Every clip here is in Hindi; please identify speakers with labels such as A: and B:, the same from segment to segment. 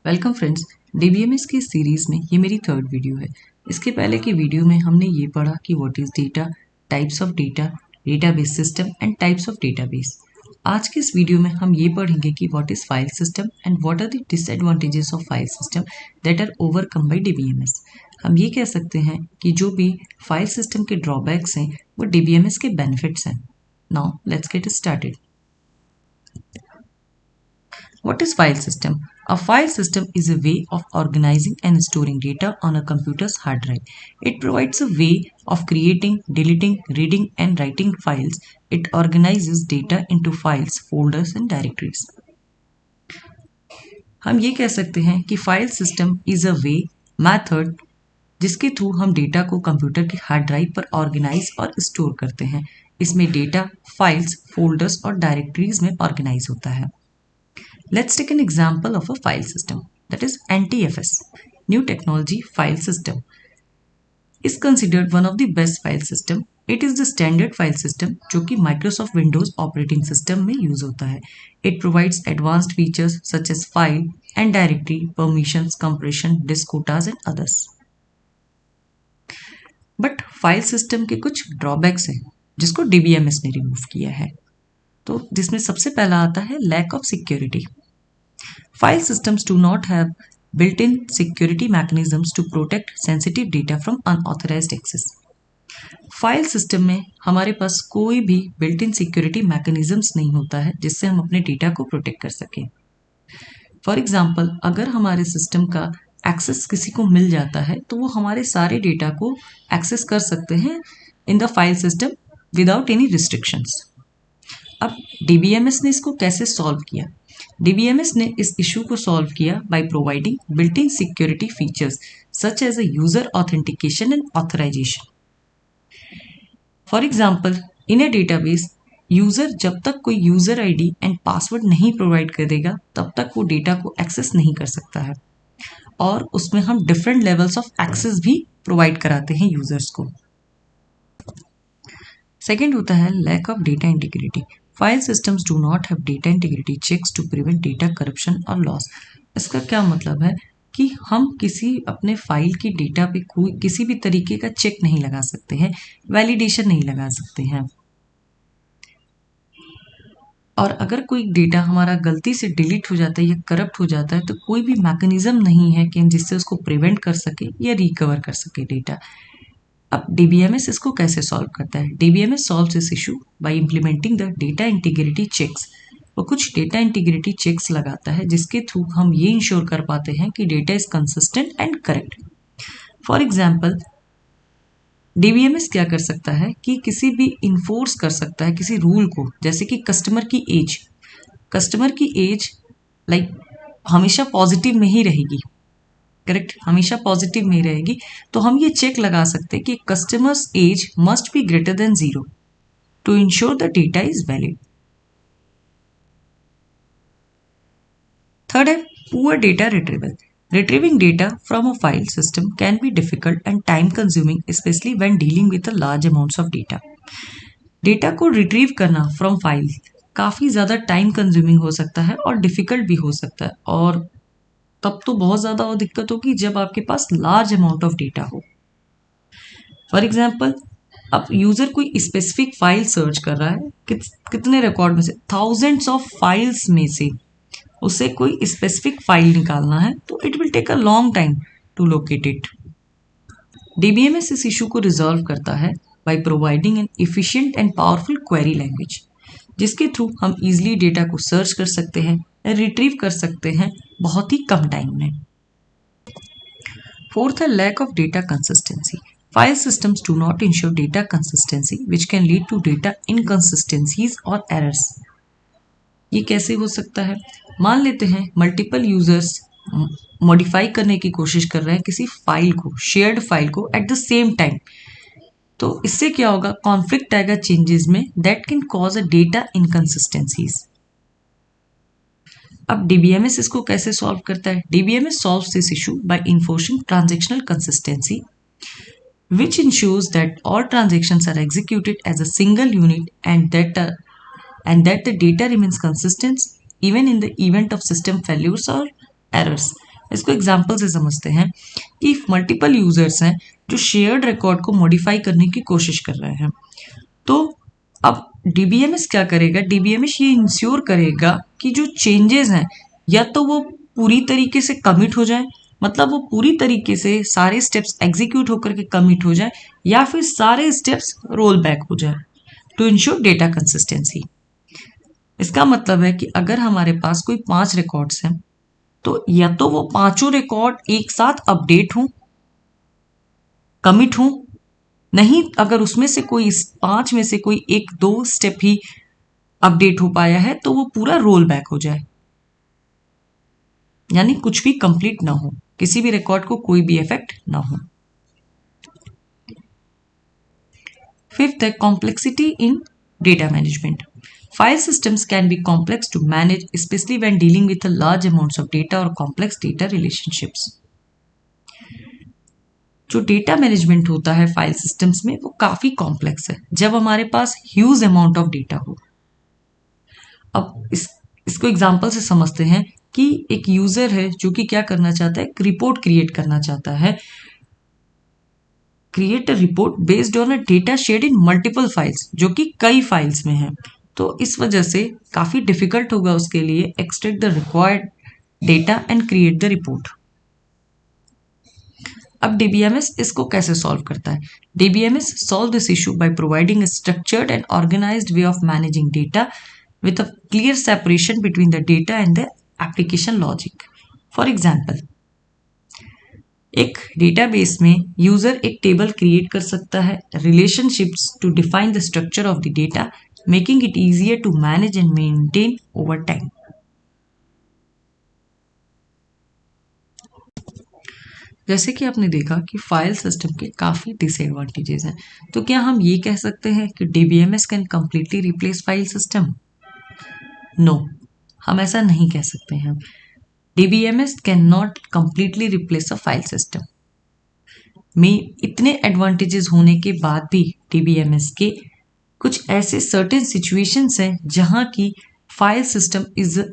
A: Welcome friends. डीबीएमएस की सीरीज में ये मेरी थर्ड वीडियो है। इसके पहले की वीडियो में हमने ये पढ़ा कि what is data, types of data, database system and types of database. आज के इस वीडियो में हम ये पढ़ेंगे कि what is file system and what are the disadvantages of file system that are overcome by DBMS. हम ये कह सकते हैं कि जो भी फाइल सिस्टम के ड्रॉबैक्स हैं वो डीबीएमएस के बेनिफिट्स हैं। Now let's get started. What is file system? A file system is a way of organizing and storing data on a computer's hard drive. It provides a way of creating, deleting, reading and writing files. It organizes data into files, folders and directories. हम ये कह सकते हैं कि file system is a way method जिसके थ्रू हम डेटा को कंप्यूटर के हार्ड ड्राइव पर ऑर्गेनाइज और स्टोर करते हैं। इसमें डेटा फाइल्स, फोल्डर्स और डायरेक्टरीज में ऑर्गेनाइज होता है। Let's take an example of a file system, that is NTFS, New Technology File System, is considered one of the best file system. It is the standard file system जो कि Microsoft Windows operating system में use होता है. It provides advanced features such as file and directory, permissions, compression, disk quotas and others. But file system के कुछ drawbacks हैं जिसको DBMS ने remove किया है। तो जिसमें सबसे पहला आता है lack of security. File systems do not have built-in security mechanisms to protect sensitive data from unauthorized access. File system में हमारे पास कोई भी बिल्ट इन सिक्योरिटी मैकेनिज्म्स नहीं होता है जिससे हम अपने डेटा को प्रोटेक्ट कर सकें। फॉर एग्जांपल, अगर हमारे सिस्टम का एक्सेस किसी को मिल जाता है तो वो हमारे सारे डेटा को एक्सेस कर सकते हैं in the file system without any restrictions. अब डीबीएमएस ने इसको कैसे सॉल्व किया? डीबीएमएस ने इस इशू को सॉल्व किया by providing built in security features such as a user authentication and authorisation. For example, in a database user जब तक कोई यूजर आईडी एंड पासवर्ड नहीं प्रोवाइड करेगा तब तक वो डेटा को एक्सेस नहीं कर सकता है, और उसमें हम डिफरेंट लेवल्स ऑफ एक्सेस भी प्रोवाइड कराते हैं यूजर्स को। सेकेंड होता है lack of data integrity. File systems do not have data integrity checks to prevent data corruption और लॉस। इसका क्या मतलब है कि हम किसी अपने फाइल की डेटा पे कोई किसी भी तरीके का चेक नहीं लगा सकते हैं, वैलिडेशन नहीं लगा सकते हैं। और अगर कोई डेटा हमारा गलती से डिलीट हो जाता है या करप्ट हो जाता है तो कोई भी मैकेनिज्म नहीं है कि जिससे उसको प्रिवेंट कर सके या रिकवर कर सके डेटा। अब डीबीएमएस इसको कैसे सॉल्व करता है? DBMS solves this issue by implementing the data integrity checks. वो कुछ डेटा इंटीग्रिटी चेक्स लगाता है जिसके थ्रू हम ये इंश्योर कर पाते हैं कि data is consistent and correct. For example, DBMS क्या कर सकता है कि किसी भी इन्फोर्स कर सकता है किसी रूल को, जैसे कि कस्टमर की एज लाइक हमेशा पॉजिटिव में ही रहेगी, करेक्ट, हमेशा पॉजिटिव में रहेगी। तो हम ये चेक लगा सकते हैं कि customers age must be greater than 0 to ensure the data is valid. Third है poor data retrieval. Retrieving data from a file system can be difficult and time consuming, especially when dealing with a large amounts of data. Data को रिट्रीव करना फ्रॉम फाइल काफ़ी ज़्यादा टाइम कंज्यूमिंग हो सकता है और डिफ़िकल्ट भी हो सकता है, और तब तो बहुत ज़्यादा और दिक्कत होगी जब आपके पास लार्ज अमाउंट ऑफ डेटा हो। फॉर एग्जाम्पल, अब यूज़र कोई स्पेसिफिक फाइल सर्च कर रहा है, कितने रिकॉर्ड में से, थाउजेंड्स ऑफ फाइल्स में से उसे कोई स्पेसिफिक फाइल निकालना है, तो it will take a long time to locate it. DBMS इस इशू को रिजॉल्व करता है by providing an efficient and powerful query language, जिसके थ्रू हम इजीली डेटा को सर्च कर सकते हैं, रिट्रीव कर सकते हैं बहुत ही कम टाइम में। फोर्थ है lack of data consistency. File systems do not ensure data consistency which can lead to data inconsistencies और एरर्स। ये कैसे हो सकता है? मान लेते हैं मल्टीपल यूजर्स मॉडिफाई करने की कोशिश कर रहे हैं किसी फाइल को, शेयर्ड फाइल को एट द सेम टाइम, तो इससे क्या होगा, कॉन्फ्लिक्ट आएगा चेंजेस में, that can cause a data inconsistencies. अब डीबीएमएस इसको कैसे सॉल्व करता है? DBMS solves this issue by enforcing transactional consistency which ensures that all transactions are executed as a single unit and that the data remains consistent even in the event of system failures or errors. इसको एग्जाम्पल से समझते हैं कि मल्टीपल यूजर्स हैं जो शेयर्ड रिकॉर्ड को मॉडिफाई करने की कोशिश कर रहे हैं, तो अब डीबीएमएस क्या करेगा, डीबीएमएस ये इंश्योर करेगा कि जो चेंजेस हैं या तो वो पूरी तरीके से कमिट हो जाए, मतलब वो पूरी तरीके से सारे स्टेप्स एग्जीक्यूट होकर के कमिट हो जाए, या फिर सारे स्टेप्स रोल बैक हो जाए टू इंश्योर डेटा कंसिस्टेंसी। इसका मतलब है कि अगर हमारे पास कोई 5 रिकॉर्ड्स हैं तो या तो वो पांचों रिकॉर्ड एक साथ अपडेट हों, कमिट हों, नहीं अगर उसमें से कोई 5 में से कोई एक दो स्टेप ही अपडेट हो पाया है तो वो पूरा रोल बैक हो जाए, यानी कुछ भी कंप्लीट ना हो, किसी भी रिकॉर्ड को कोई भी इफेक्ट ना हो। फिफ्थ है complexity in data management. File systems can be complex to manage, especially when dealing with a large amounts of data or complex data relationships. जो डेटा मैनेजमेंट होता है फाइल सिस्टम्स में वो काफी कॉम्प्लेक्स है जब हमारे पास ह्यूज अमाउंट ऑफ डेटा हो। अब इसको एग्जांपल से समझते हैं कि एक यूजर है जो कि क्या करना चाहता है, एक रिपोर्ट क्रिएट करना चाहता है, create a report based on a data shared in multiple files, जो कि कई फाइल्स में है, तो इस वजह से काफी डिफिकल्ट होगा उसके लिए extract the required data and create the report. अब डीबीएमएस इसको कैसे सॉल्व करता है? DBMS solve this issue by providing a structured and organised way of managing data with a clear separation between the data and the application logic. For example, एक डेटाबेस में यूजर एक टेबल क्रिएट कर सकता है, relationships to define the structure of the data, making it easier to manage and maintain over time. जैसे कि आपने देखा कि फाइल सिस्टम के काफी डिसएडवांटेजेस हैं, तो क्या हम ये कह सकते हैं कि DBMS can completely replace file system? No, हम ऐसा नहीं कह सकते हैं। DBMS can not completely replace a file system. में इतने एडवांटेजेस होने के बाद भी DBMS के कुछ ऐसे सर्टेन सिचुएशंस हैं जहां की file system is a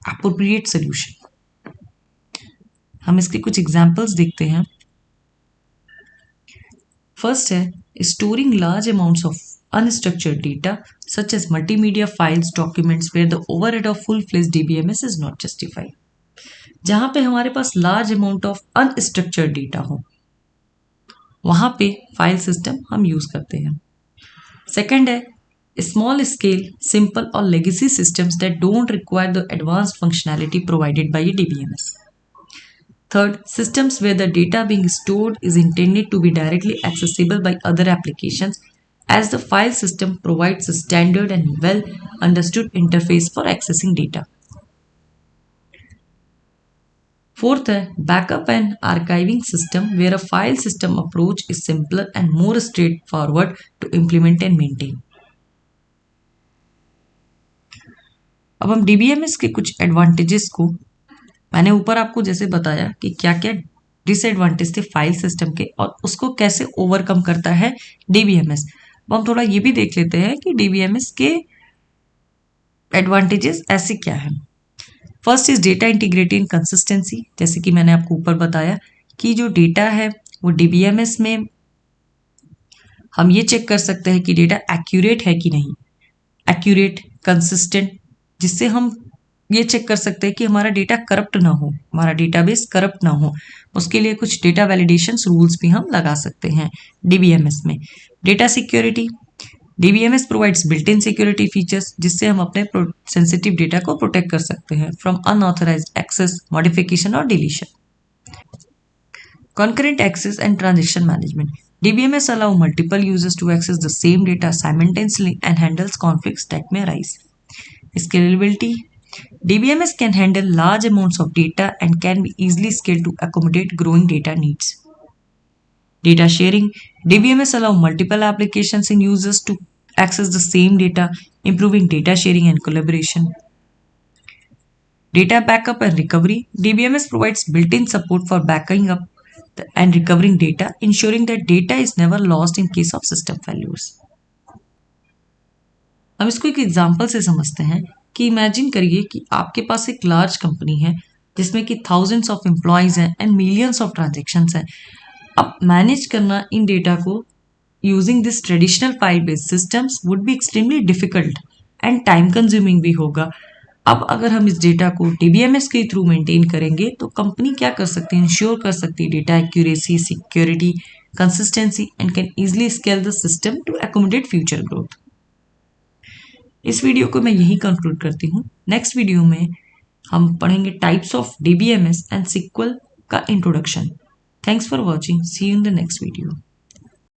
A: appropriate solution. हम इसके कुछ एग्जांपल्स देखते हैं। फर्स्ट है storing large amounts of unstructured data such as multimedia files, documents where the overhead of full-fledged DBMS is not justified. जहां पे हमारे पास large amount of unstructured data हो वहां पे फाइल सिस्टम हम यूज करते हैं। सेकंड है स्मॉल स्केल सिंपल और legacy systems that don't require the advanced functionality provided by DBMS. Third, systems where the data being stored is intended to be directly accessible by other applications as the file system provides a standard and well understood interface for accessing data. Fourth है backup and archiving system where a file system approach is simpler and more straightforward to implement and maintain. अब हम डीबीएमएस के कुछ एडवांटेजेस को, मैंने ऊपर आपको जैसे बताया कि क्या क्या डिसएडवांटेज थे फाइल सिस्टम के और उसको कैसे ओवरकम करता है डीबीएमएस। अब हम थोड़ा ये भी देख लेते हैं कि डीबीएमएस के एडवांटेजेस ऐसे क्या है। First is data integrity and consistency. जैसे कि मैंने आपको ऊपर बताया कि जो डेटा है वो डीबीएमएस में हम ये चेक कर सकते हैं कि डेटा एक्यूरेट है कि नहीं, एक्यूरेट, कंसिस्टेंट, जिससे हम ये चेक कर सकते हैं कि हमारा डेटा करप्ट ना हो, हमारा डेटाबेस करप्ट ना हो। उसके लिए कुछ डेटा वैलिडेशन रूल्स भी हम लगा सकते हैं डीबीएमएस में। Data security, DBMS provides built in security features जिससे हम अपने सेंसिटिव डेटा को प्रोटेक्ट कर सकते हैं फ्रॉम अनऑथराइज्ड एक्सेस, मॉडिफिकेशन और deletion. Concurrent access and transaction management. DBMS allow multiple users to access the same data simultaneously and handles conflicts that may arise. Scalability. DBMS can handle large amounts of data and can be easily scaled to accommodate growing data needs. Data sharing. DBMS allow multiple applications and users to access the same data, improving data sharing and collaboration. Data backup and recovery. DBMS provides built-in support for backing up and recovering data, ensuring that data is never lost in case of system failures. हम इसको एक एग्जांपल से समझते हैं कि इमेजिन करिए कि आपके पास एक लार्ज कंपनी है जिसमें कि थाउजेंड्स ऑफ एम्प्लॉयज हैं एंड मिलियंस ऑफ ट्रांजेक्शन्स हैं। अब मैनेज करना इन डेटा को using this traditional file based systems would be extremely difficult and time consuming भी होगा। अब अगर हम इस डेटा को डीबीएमएस के थ्रू मेंटेन करेंगे तो कंपनी क्या कर सकती है, इंश्योर कर सकती है data accuracy, security, consistency and can easily scale the system to accommodate future growth. इस वीडियो को मैं यही कंक्लूड करती हूँ। नेक्स्ट वीडियो में हम पढ़ेंगे types of DBMS and SQL का introduction. Thanks for watching, see you in the next video.